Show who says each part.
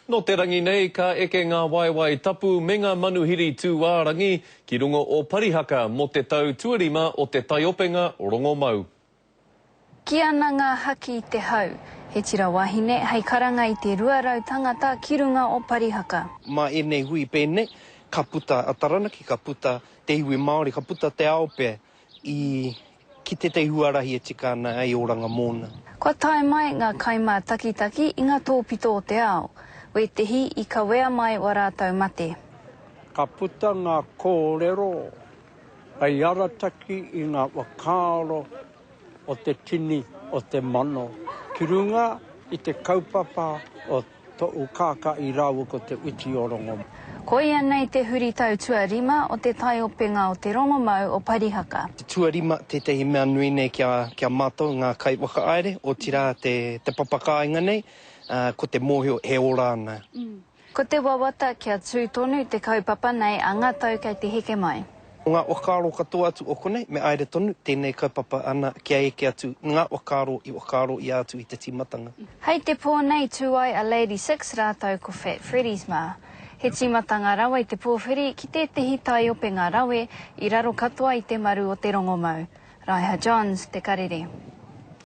Speaker 1: No te rangi nei ka eke ngā waiwai tapu me ngā manuhiri tūārangi ki rungo o Parihaka mo te tau tuarima o te taiopenga Rongomau.
Speaker 2: Ki ana ngā haki i te hau, he tira wahine hei karanga i te 200 tangata ki runga o Parihaka.
Speaker 3: Ma e nei hui pēne, ka puta a Taranaki, ka puta te iwi Māori, ka puta te aope ki te huarahi e tika ana ai oranga mōna.
Speaker 2: Kua tae mai ngā kaimā takitaki i ngā tōpito o te ao. Wetehi i ka wea mai o rātau mate.
Speaker 4: Ka puta ngā kōrero, ai arataki i ngā wakaaro o te tini o te mano. Ki runga i te kaupapa o to'u kāka i rāua ko te witi o Rongomau.
Speaker 2: Ko ia nei te huri tau tuarima o te taiopenga o te Rongomau o Parihaka.
Speaker 3: Te tuarima tehi mea nui nei kia mātou ngā kai whakaaere o tira te papakāinga nei, ko te mōhio he ora ana.
Speaker 2: Ko te wawata kia tū tonu te kaupapa nei a ngā tau kei te heke mai.
Speaker 3: O ngā wakaaro katoa atu o konei, me aere tonu, tēnei kaupapa ana kia eke atu ngā wakaaro i atu i te timatanga.
Speaker 2: Hei te pō nei tūai a Lady Six rātau ko Fat Freddy's mā. He timatanga rawe i te pōwhiri ki tētahi taiopenga rawe i raro katoa i te maru o te Rongomau. Raiha Johns, te karere.